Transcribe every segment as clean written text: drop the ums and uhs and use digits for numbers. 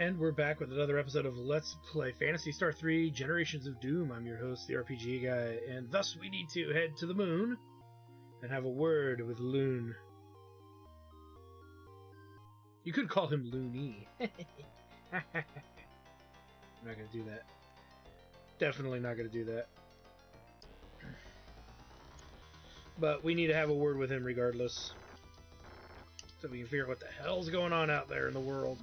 And we're back with another episode of Let's Play Phantasy Star 3 Generations of Doom. I'm your host, the RPG guy, and thus we need to head to the moon and have a word with Loon. You could call him Loony. I'm not gonna do that. Definitely not gonna do that. But we need to have a word with him regardless, so we can figure out what the hell's going on out there in the world.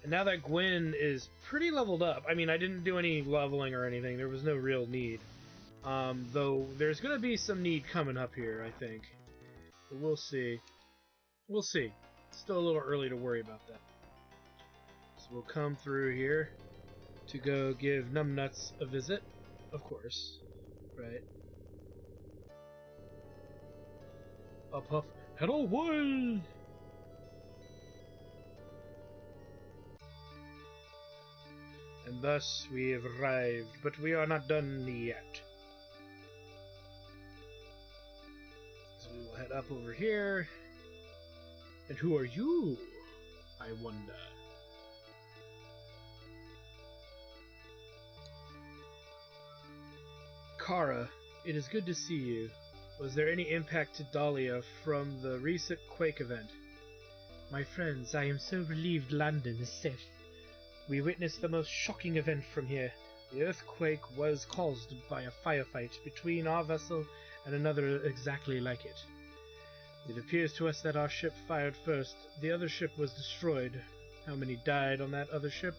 And now that Gwen is pretty leveled up, I mean, I didn't do any leveling or anything, there was no real need. Though there's going to be some need coming up here, I think. But we'll see. We'll see. It's still a little early to worry about that. So we'll come through here to go give Numbnuts a visit, of course. Right. Up, up. Hello, world! And thus we have arrived, but we are not done yet. So we will head up over here. And who are you, I wonder? Kara, it is good to see you. Was there any impact to Dahlia from the recent quake event? My friends, I am so relieved London is safe. We witnessed the most shocking event from here. The earthquake was caused by a firefight between our vessel and another exactly like it. It appears to us that our ship fired first. The other ship was destroyed. How many died on that other ship?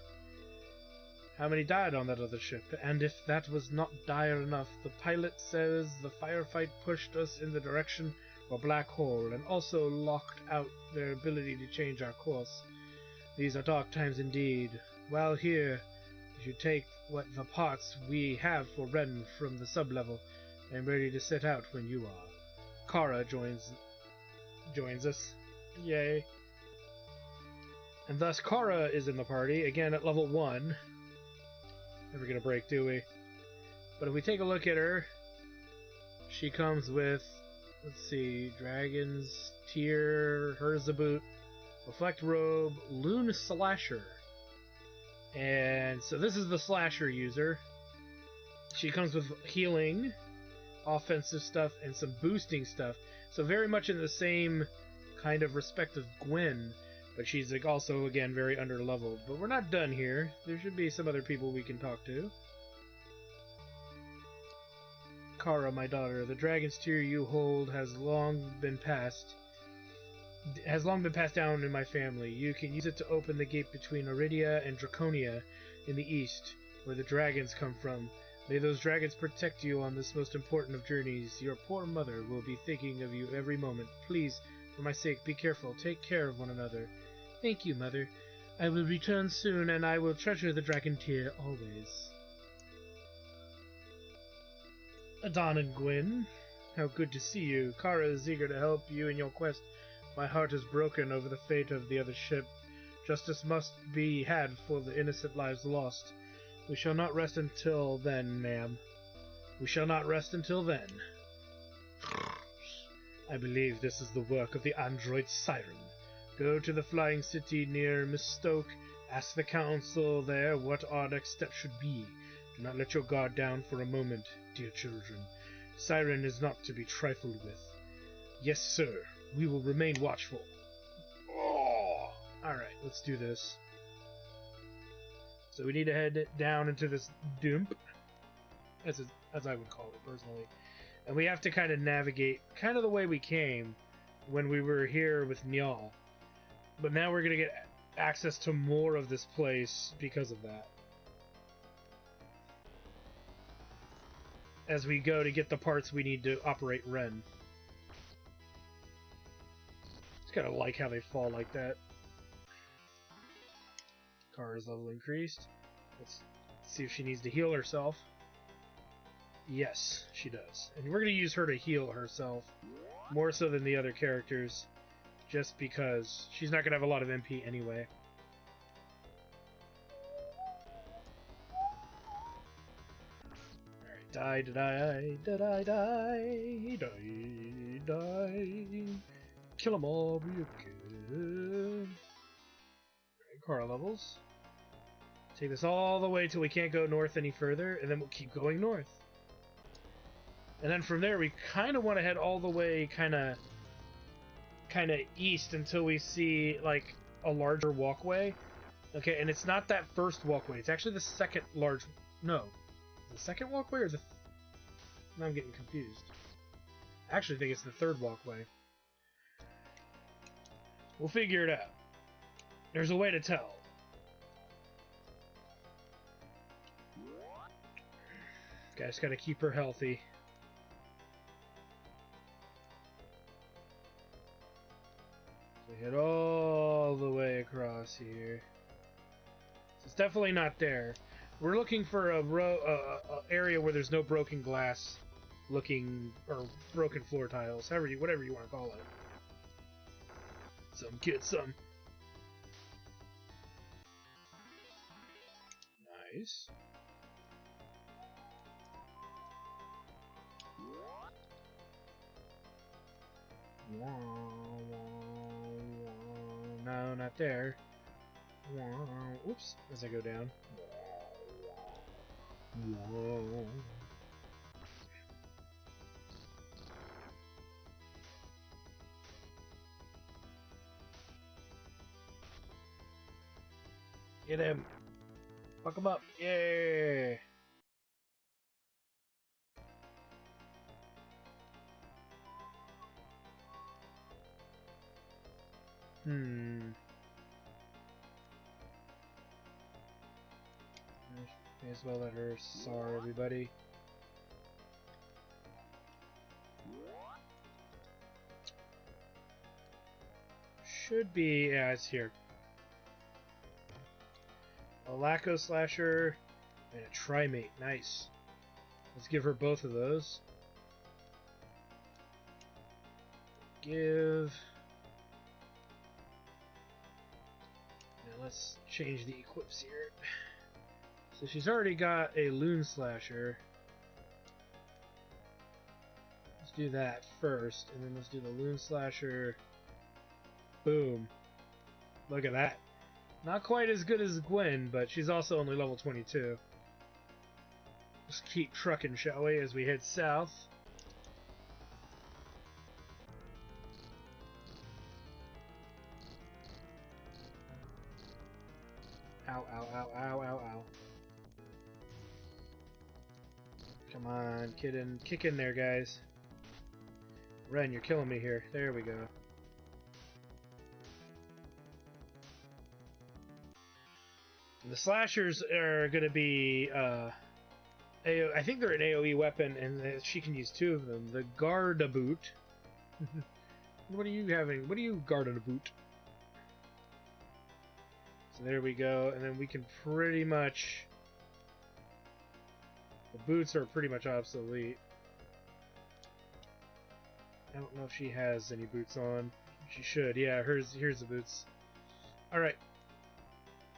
How many died on that other ship? And if that was not dire enough, the pilot says the firefight pushed us in the direction of a black hole and also locked out their ability to change our course. These are dark times indeed. While here, you should take what the parts we have for Wren from the sub-level, and ready to set out when you are. Kara joins us. Yay. And thus Kara is in the party, again at level 1. Never gonna break, do we? But if we take a look at her, she comes with, let's see, Dragon's Tear, Hers a Boot, Reflect Robe, Loon Slasher. And so this is the Slasher user. She comes with healing, offensive stuff, and some boosting stuff. So very much in the same kind of respect as Gwen, but she's like also, again, very under-leveled. But we're not done here. There should be some other people we can talk to. Kara, my daughter, the dragon's tear you hold has long been passed down in my family. You can use it to open the gate between Aridia and Draconia in the east, where the dragons come from. May those dragons protect you on this most important of journeys. Your poor mother will be thinking of you every moment. Please, for my sake, be careful. Take care of one another. Thank you, Mother. I will return soon, and I will treasure the dragon tear always. Adon and Gwen, how good to see you. Kara is eager to help you in your quest. My heart is broken over the fate of the other ship. Justice must be had for the innocent lives lost. We shall not rest until then, ma'am. We shall not rest until then. I believe this is the work of the android Siren. Go to the flying city near Mistoke. Ask the council there what our next step should be. Do not let your guard down for a moment, dear children. Siren is not to be trifled with. Yes, sir. We will remain watchful. Oh! Alright, let's do this. So we need to head down into this dump, as I would call it personally. And we have to kind of navigate kind of the way we came when we were here with Njal. But now we're going to get access to more of this place because of that. As we go to get the parts we need to operate Wren. Just kind of like how they fall like that. Kara's level increased. Let's see if she needs to heal herself. Yes, she does. And we're going to use her to heal herself. More so than the other characters. Just because she's not going to have a lot of MP anyway. Alright, die. Kill 'em all, be a kid. car levels. Take this all the way till we can't go north any further, and then we'll keep going north. And then from there, we kind of want to head all the way kind of east until we see, like, a larger walkway. Okay, and it's not that first walkway. It's actually the second large... No. The second walkway or the... Now I'm getting confused. I actually think it's the third walkway. We'll figure it out. There's a way to tell. Guys, gotta keep her healthy. So we head all the way across here. So it's definitely not there. We're looking for a area where there's no broken glass looking, or broken floor tiles, whatever you want to call it. Get some. Nice. No, not there. Oops, as I go down. Get him! Fuck him up! Yeah! May as well let her SAR everybody. Should be... yeah, it's here. A Laco Slasher and a Trimate. Nice. Let's give her both of those. Give... Now let's change the equips here. So she's already got a Loon Slasher. Let's do that first, and then let's do the Loon Slasher. Boom. Look at that. Not quite as good as Gwen, but she's also only level 22. Let's keep trucking, shall we, as we head south. Ow, ow, ow, ow, ow, ow. Come on, kick in there, guys. Wren, you're killing me here. There we go. The slashers are going to be, I think they're an AoE weapon, and she can use two of them. The Gardaboot. What are you having? What are you Gardaboot? So there we go, and then we can pretty much... The boots are pretty much obsolete. I don't know if she has any boots on. She should, yeah, here's the boots. Alright.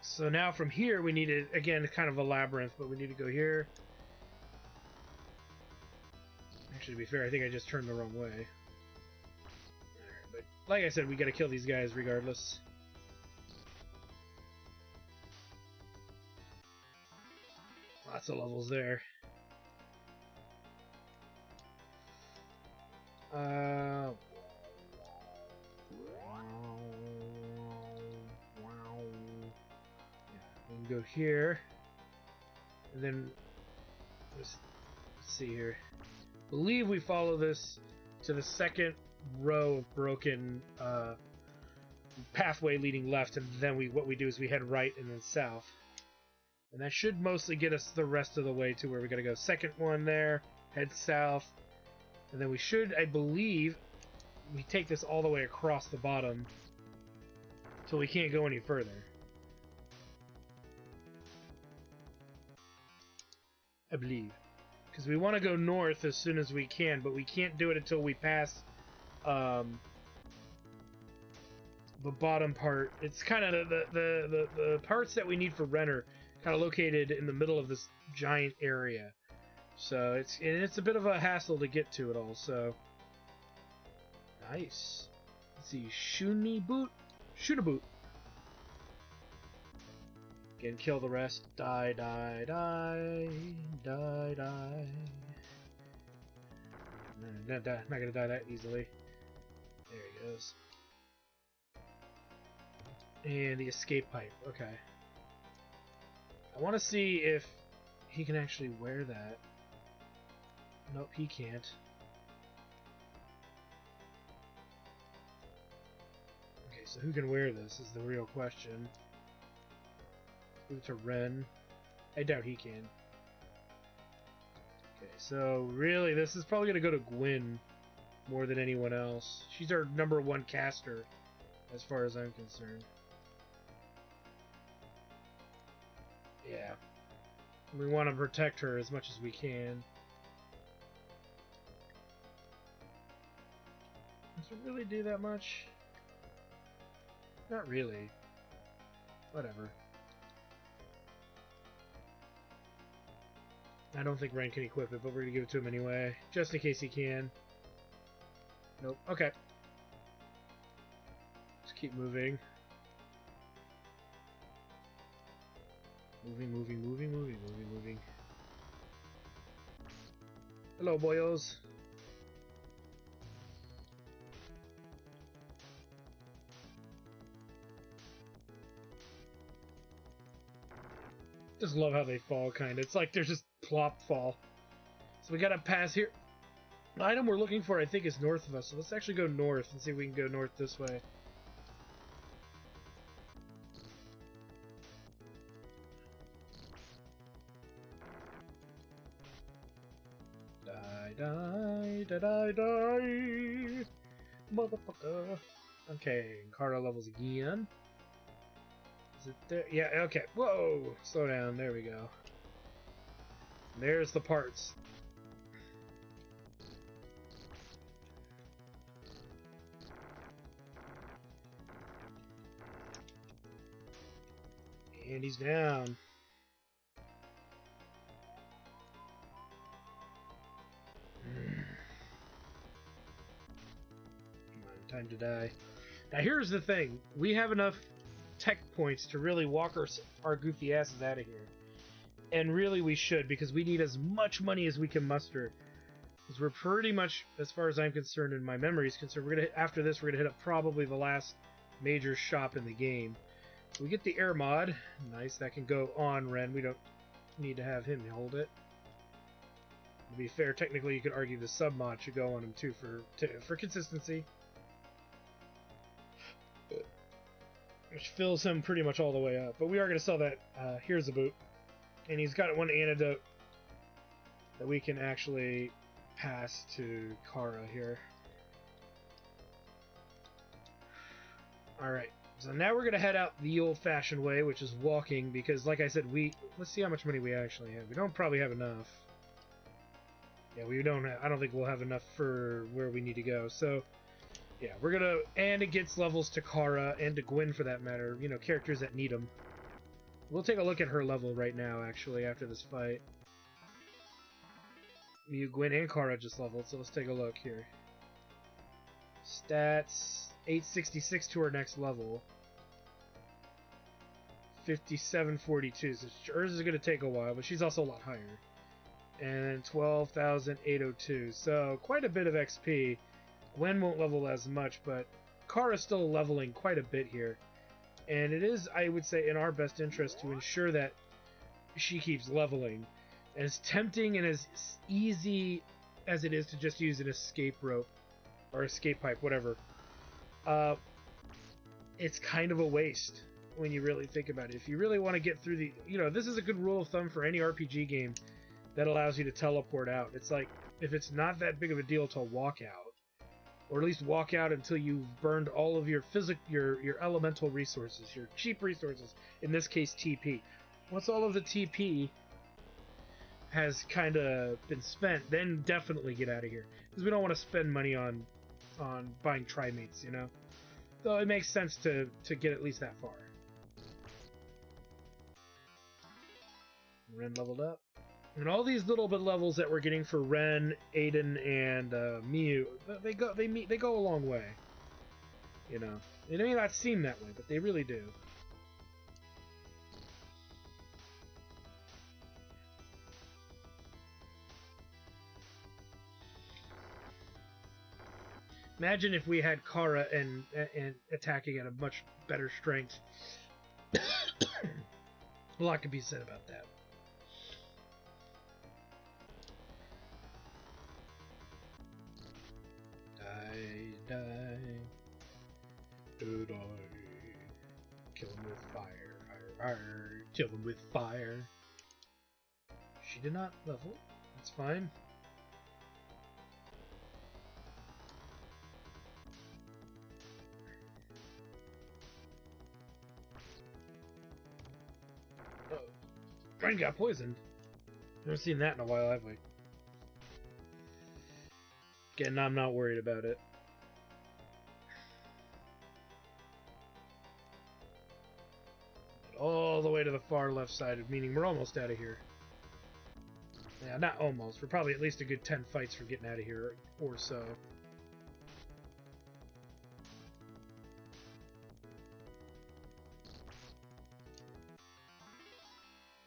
So now from here we need to, again, kind of a labyrinth, but we need to go here. Actually, to be fair, I think I just turned the wrong way. Alright, but like I said, we gotta kill these guys regardless. Lots of levels there. Wow. Yeah, we can go here. And then, let's see here. I believe we follow this to the second row of broken pathway leading left, and then what we do is we head right and then south. And that should mostly get us the rest of the way to where we gotta go. Second one there, head south. And then we should, I believe, we take this all the way across the bottom so we can't go any further. I believe. Because we want to go north as soon as we can, but we can't do it until we pass the bottom part. It's kind of the parts that we need for Renner kind of located in the middle of this giant area. So it's a bit of a hassle to get to it all, so... Nice. Let's see, Shuni Boot? Shoot a boot. Again, kill the rest. Die, die, die, die, die. Not gonna die that easily. There he goes. And the escape pipe. Okay. I want to see if he can actually wear that. Nope, he can't. Okay, so who can wear this is the real question. Move to Wren. I doubt he can. Okay, so really, this is probably going to go to Gwyn more than anyone else. She's our #1 caster, as far as I'm concerned. Yeah. We want to protect her as much as we can. Does it really do that much? Not really. Whatever. I don't think Wren can equip it, but we're going to give it to him anyway, just in case he can. Nope. Okay. Just keep moving. Moving. Hello, boyos. Just love how they fall, kind of. It's like they're just plop fall. So we gotta pass here. The item we're looking for, I think, is north of us. So let's actually go north and see if we can go north this way. Die, motherfucker. Okay, Kara levels again. Is it there? Yeah, okay. Whoa! Slow down. There we go. There's the parts. And he's down. Come on, time to die. Now here's the thing. We have enough tech points to really walk our goofy asses out of here. And really we should, because we need as much money as we can muster. Because we're pretty much, as far as I'm concerned and my memory is concerned, after this we're going to hit up probably the last major shop in the game. So we get the air mod. Nice, that can go on Wren. We don't need to have him hold it. To be fair, technically you could argue the sub mod should go on him too for consistency. Which fills him pretty much all the way up. But we are going to sell that. Here's a boot. And he's got one antidote that we can actually pass to Kara here. Alright, so now we're going to head out the old-fashioned way, which is walking, because like I said, let's see how much money we actually have. We don't probably have enough. Yeah, we don't have, I don't think we'll have enough for where we need to go, so yeah, we're going to, and it gets levels to Kara, and to Gwyn for that matter, you know, characters that need them. We'll take a look at her level right now, actually, after this fight. You, Gwyn, and Kara just leveled, so let's take a look here. Stats, 866 to her next level. 5742, so hers is going to take a while, but she's also a lot higher. And 12,802, so quite a bit of XP. Gwen won't level as much, but Kara's still leveling quite a bit here. And it is, I would say, in our best interest to ensure that she keeps leveling. As tempting and as easy as it is to just use an escape rope, or escape pipe, whatever, it's kind of a waste when you really think about it. If you really want to get through the, you know, this is a good rule of thumb for any RPG game that allows you to teleport out. It's like, if it's not that big of a deal to walk out, or at least walk out until you've burned all of your your elemental resources, your cheap resources, in this case TP. Once all of the TP has kind of been spent, then definitely get out of here, because we don't want to spend money on buying trimates, you know. So it makes sense to get at least that far. Wren leveled up. And all these little bit levels that we're getting for Wren, Aiden, and Miu, they go a long way. You know, it may not seem that way, but they really do. Imagine if we had Kara and attacking at a much better strength. A lot could be said about that. Die. Do die. Kill him with fire. Fire. Kill him with fire. She did not level. That's fine. Oh, Wren got poisoned. Never seen that in a while, have we? Again, I'm not worried about it. All the way to the far left side, meaning we're almost out of here. Yeah, not almost. We're probably at least a good 10 fights from getting out of here, or so.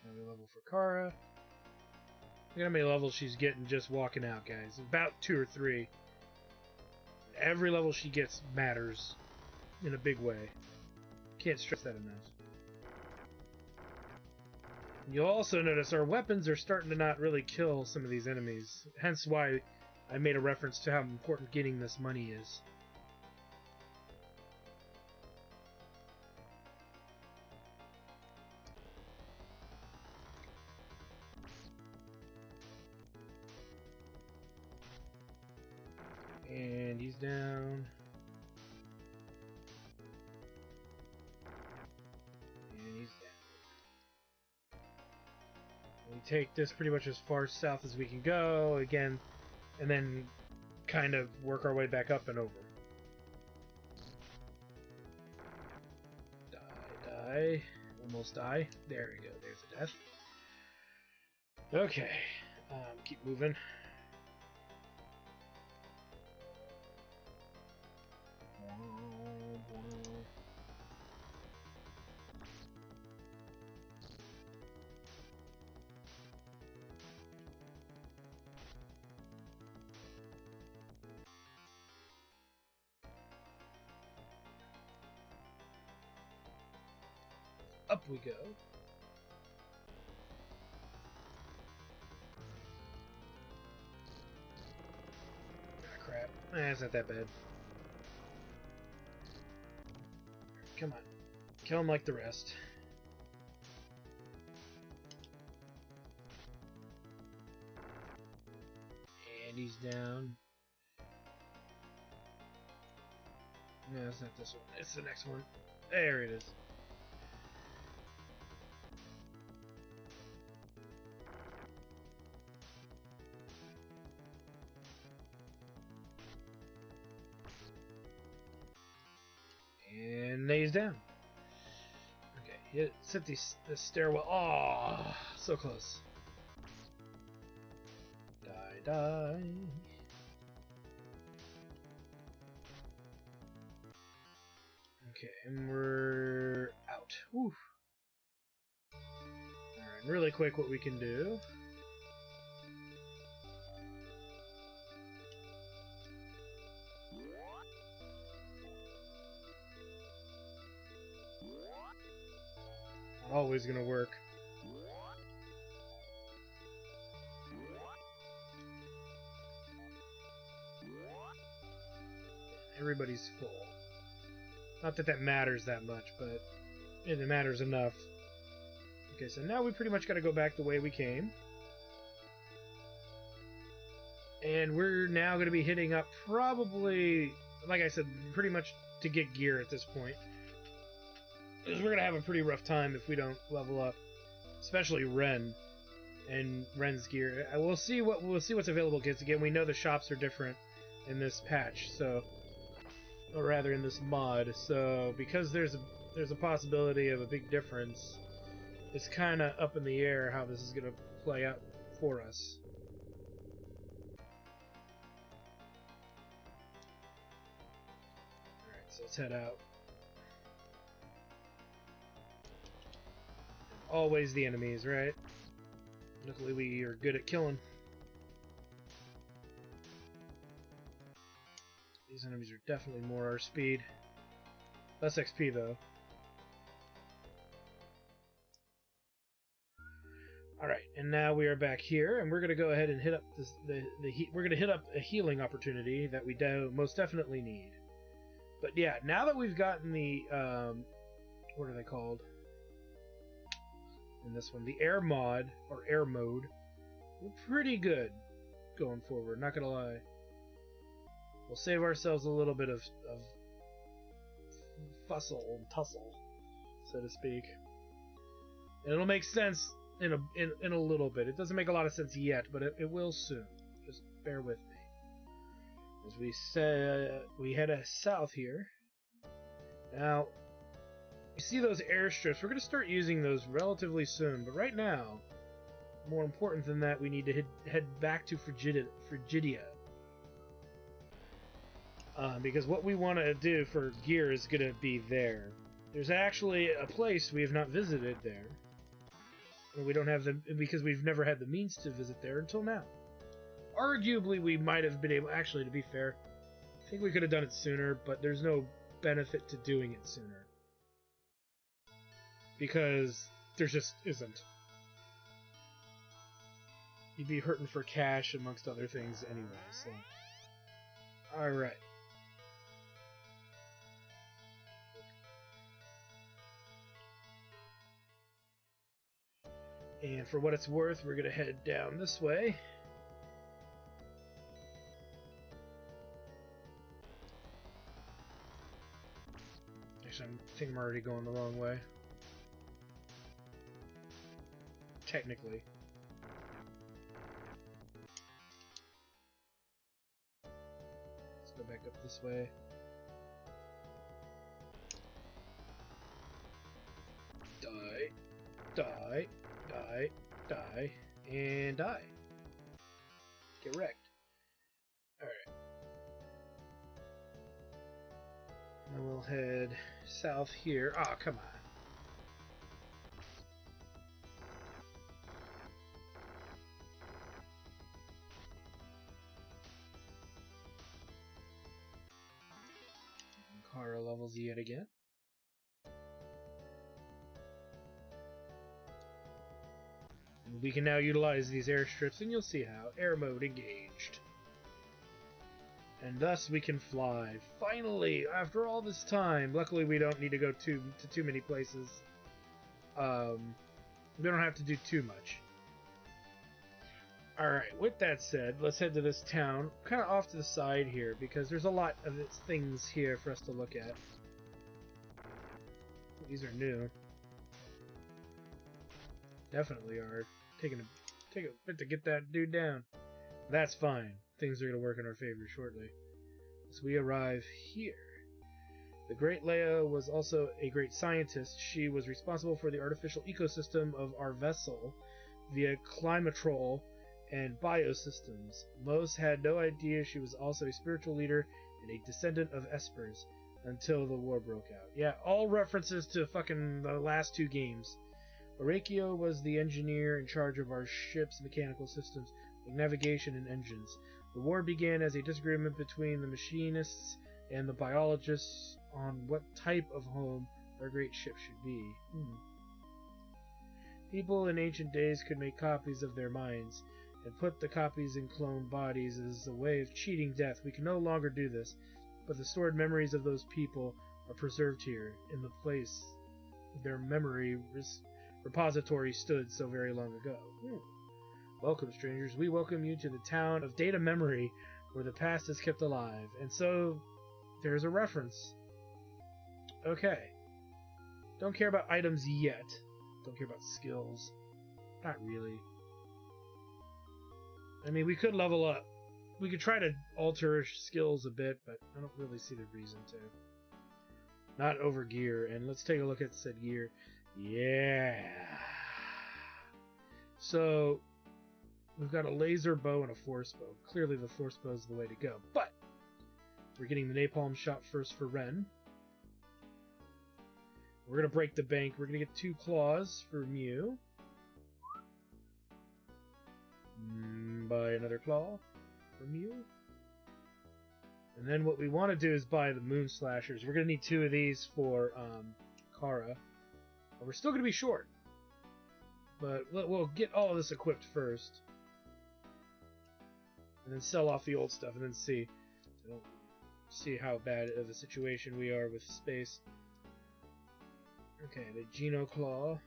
Another level for Kara. Look at how many levels she's getting just walking out, guys. About 2 or 3. Every level she gets matters in a big way. Can't stress that enough. You'll also notice our weapons are starting to not really kill some of these enemies. Hence why I made a reference to how important getting this money is. And he's down. And he's down. We take this pretty much as far south as we can go, again, and then kind of work our way back up and over. Die. Almost die. There we go. There's a death. Okay. Keep moving. Up we go. Ah, crap. It's not that bad. Come on. Kill him like the rest. And he's down. No, it's not this one. It's the next one. There it is. And he's down. Okay, set this stairwell. Oh, so close. Die. Okay, and we're out. Whew. Alright, really quick what we can do. Always gonna work. Everybody's full. Not that that matters that much, but it matters enough. Okay, so now we pretty much gotta go back the way we came. And we're now gonna be hitting up probably, like I said, pretty much to get gear at this point. Because we're gonna have a pretty rough time if we don't level up. Especially Wren and Wren's gear. We'll see what's available, because again, we know the shops are different in this patch, so, or rather in this mod. So because there's a possibility of a big difference, it's kind of up in the air how this is gonna play out for us. All right, so let's head out. And always the enemies, right? Luckily, we are good at killing. These enemies are definitely more our speed. Less XP though. Alright, and now we are back here, and we're going to go ahead and hit up we're going to hit up a healing opportunity that we most definitely need. But yeah, now that we've gotten the, what are they called? In this one, the air mod, or air mode, we're pretty good going forward, not going to lie. We'll save ourselves a little bit of fussle and tussle, so to speak. And it'll make sense in a little bit. It doesn't make a lot of sense yet, but it will soon. Just bear with me. As we said, we head south here. Now, you see those airstrips? We're going to start using those relatively soon, but right now, more important than that, we need to head back to Frigidia. Because what we want to do for gear is going to be there. There's actually a place we have not visited there. We don't have because we've never had the means to visit there until now. Arguably, we might have been able. Actually, to be fair, I think we could have done it sooner, but there's no benefit to doing it sooner because there just isn't. You'd be hurting for cash amongst other things anyway. So, all right. And for what it's worth, we're going to head down this way. Actually, I think I'm already going the wrong way. Technically. Let's go back up this way. Die. Die. Die. Die. And die. Get wrecked. Alright. Then we'll head south here. Ah, oh, come on. Kara levels yet again. We can now utilize these airstrips, and you'll see how. Air mode engaged. And thus we can fly. Finally, after all this time. Luckily, we don't need to go to too many places. We don't have to do too much. Alright, with that said, let's head to this town. Kind of off to the side here, because there's a lot of things here for us to look at. These are new. Definitely are. Take a bit to get that dude down. That's fine. Things are going to work in our favor shortly. As we arrive here. The Great Leia was also a great scientist. She was responsible for the artificial ecosystem of our vessel via climatrol and biosystems. Most had no idea she was also a spiritual leader and a descendant of Espers until the war broke out. Yeah, all references to fucking the last two games. Orakio was the engineer in charge of our ship's mechanical systems, like navigation and engines. The war began as a disagreement between the machinists and the biologists on what type of home our great ship should be. People in ancient days could make copies of their minds, and put the copies in cloned bodies as a way of cheating death. We can no longer do this, but the stored memories of those people are preserved here, in the place their memory repository stood so very long ago. Welcome, strangers. We welcome you to the town of data memory, where the past is kept alive. And so, there's a reference. Okay. Don't care about items yet. Don't care about skills. Not really. I mean, we could level up. We could try to alter skills a bit, but I don't really see the reason to. Not over gear. And let's take a look at said gear. Yeah. So, we've got a laser bow and a force bow. Clearly the force bow is the way to go. But, we're getting the napalm shot first for Wren. We're going to break the bank. We're going to get 2 claws for Mew. Buy another claw for Mew. And then what we want to do is buy the Moon Slashers. We're going to need 2 of these for Kara. But we're still going to be short. But we'll get all of this equipped first. And then sell off the old stuff and then see. So don't see how bad of a situation we are with space. Okay, the Geno Claw.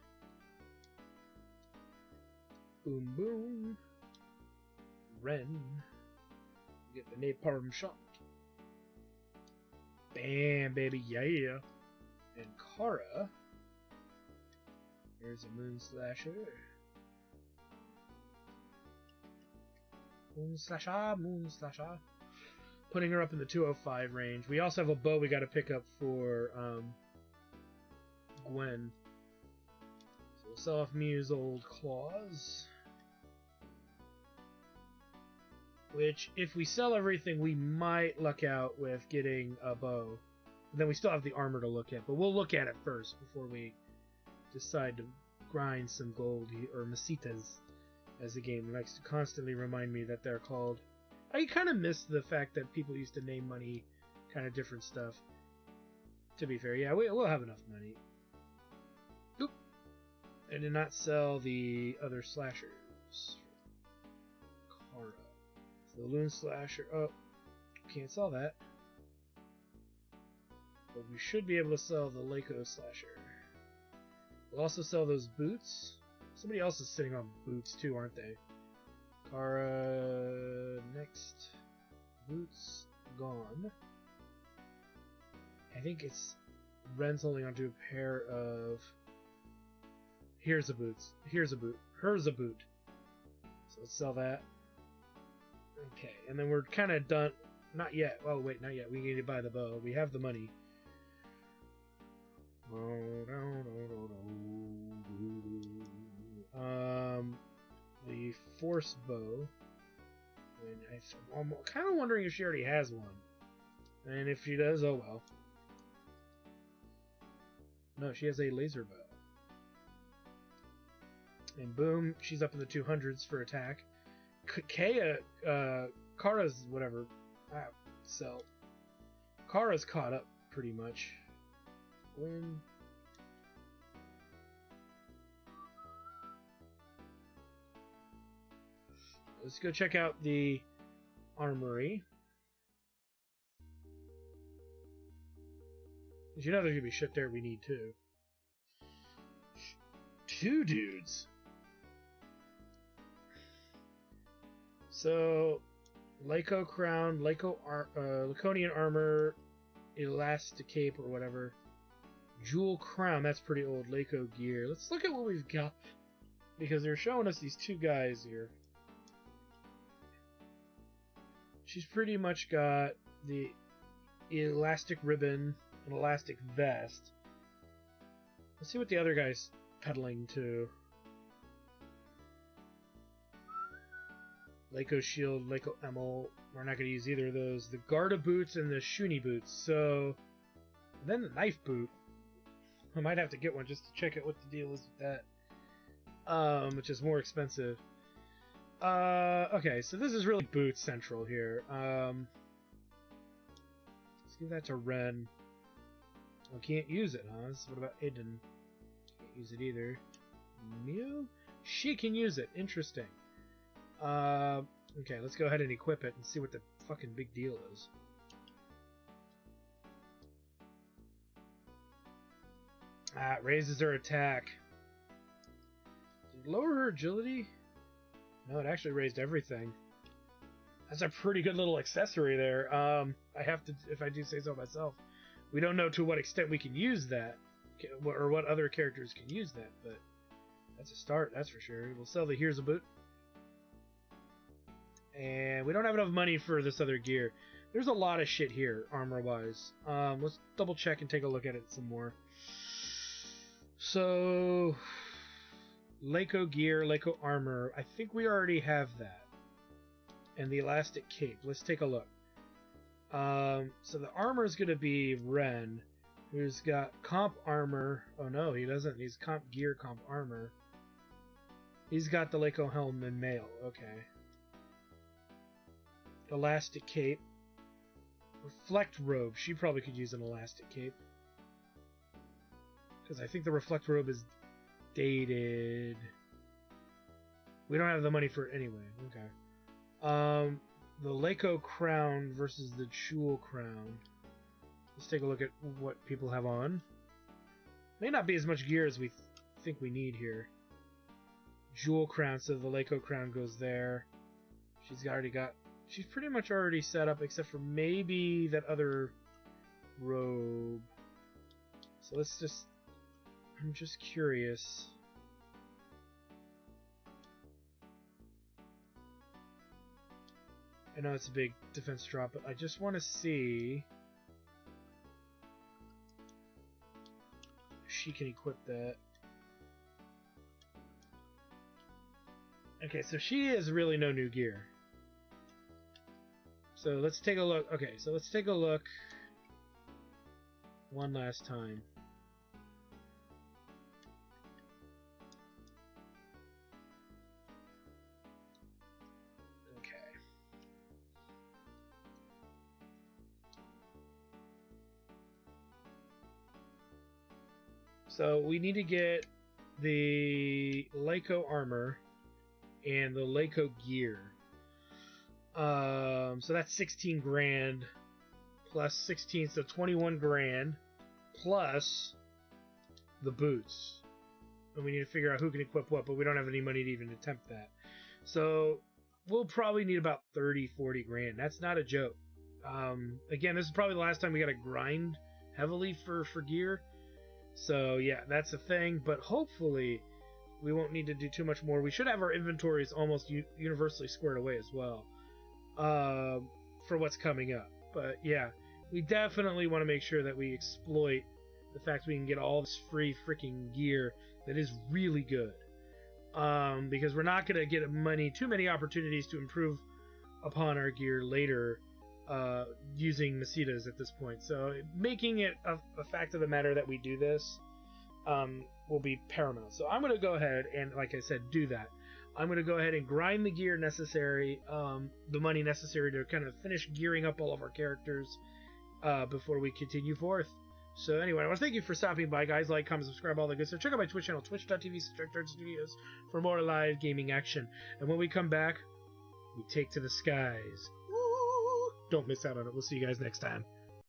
Boom boom. Wren. Get the napalm shot. Bam, baby, yeah. And Kara. There's a Moon Slasher. Moon Slasher, Moon Slasher. Putting her up in the 205 range. We also have a bow we gotta pick up for Gwen. So we'll sell off Mew's old claws. Which, if we sell everything, we might luck out with getting a bow. But then we still have the armor to look at. But we'll look at it first before we decide to grind some gold, or mesitas, as the game likes to constantly remind me that they're called. I kind of miss the fact that people used to name money kind of different stuff. To be fair, yeah, we'll have enough money. Oop! I did not sell the other slashers. Kara. So the Loon Slasher. Oh, can't sell that. But we should be able to sell the Lako Slasher. We'll also sell those boots. Somebody else is sitting on boots too, aren't they? Kara, next. Boots, gone. I think it's Wren's holding onto a pair of... Here's a boots. Here's a boot. Her's a boot. So let's sell that. Okay, and then we're kind of done. Not yet. Oh, wait, not yet. We need to buy the bow. We have the money. The force bow. And I'm kind of wondering if she already has one. And if she does, oh well. No, she has a laser bow. And boom, she's up in the 200s for attack. Kaya, Kara's whatever. So Kara's caught up pretty much. Win. Let's go check out the armory. Did you know there's gonna be shit there we need too? 2 dudes. So, Lako crown, Laconian armor, Elasticape or whatever. Jewel crown, that's pretty old. Lako gear. Let's look at what we've got. Because they're showing us these 2 guys here. She's pretty much got the elastic ribbon and elastic vest. Let's see what the other guy's peddling to. Lako shield, Lako Emil. We're not going to use either of those. The Garda boots and the Shuni boots. So, and then the knife boot. I might have to get one just to check out what the deal is with that. Which is more expensive. Okay, so this is really boot central here. Let's give that to Wren. Well, can't use it, huh? What about Aiden? Can't use it either. Mew? She can use it. Interesting. Okay, let's go ahead and equip it and see what the fucking big deal is. It raises her attack. Did it lower her agility? No, it actually raised everything. That's a pretty good little accessory there. I have to, if I do say so myself. We don't know to what extent we can use that, or what other characters can use that, but that's a start, that's for sure. We'll sell the Here's a Boot. And we don't have enough money for this other gear. There's a lot of shit here, armor-wise. Let's double check and take a look at it some more. So, Lako gear, Lako armor. I think we already have that. And the elastic cape. Let's take a look. So the armor is going to be Wren, who's got comp armor. Oh no, he doesn't. He's comp gear, comp armor. He's got the Lako helm and mail. Okay. Elastic cape. Reflect robe. She probably could use an elastic cape. Because I think the reflect robe is dated. We don't have the money for it anyway. Okay. The Lako crown versus the Jewel crown. Let's take a look at what people have on. May not be as much gear as we think we need here. Jewel crown, so the Lako crown goes there. She's pretty much already set up, except for maybe that other robe. So let's just... I'm just curious. I know it's a big defense drop, but I just want to see if she can equip that. Okay, so she has really no new gear. So let's take a look. Okay, so let's take a look one last time. Okay. So we need to get the Lako armor and the Lako gear. So that's 16 grand plus 16, so 21 grand plus the boots. And we need to figure out who can equip what, but we don't have any money to even attempt that. So we'll probably need about 30, 40 grand. That's not a joke. Again, this is probably the last time we got to grind heavily for gear. So yeah, that's a thing, but hopefully we won't need to do too much more. We should have our inventories almost universally squared away as well for what's coming up. But yeah, we definitely want to make sure that we exploit the fact we can get all this free freaking gear that is really good. Because we're not going to get too many opportunities to improve upon our gear later using Masitas at this point. So making it a fact of the matter that we do this will be paramount. So I'm going to go ahead and, like I said, do that. I'm going to go ahead and grind the gear necessary, the money necessary to kind of finish gearing up all of our characters before we continue forth. So anyway, I want to thank you for stopping by, guys. Like, comment, subscribe, all that good stuff. Check out my Twitch channel, twitch.tv/Studios, for more live gaming action. And when we come back, we take to the skies. Woo! Don't miss out on it. We'll see you guys next time.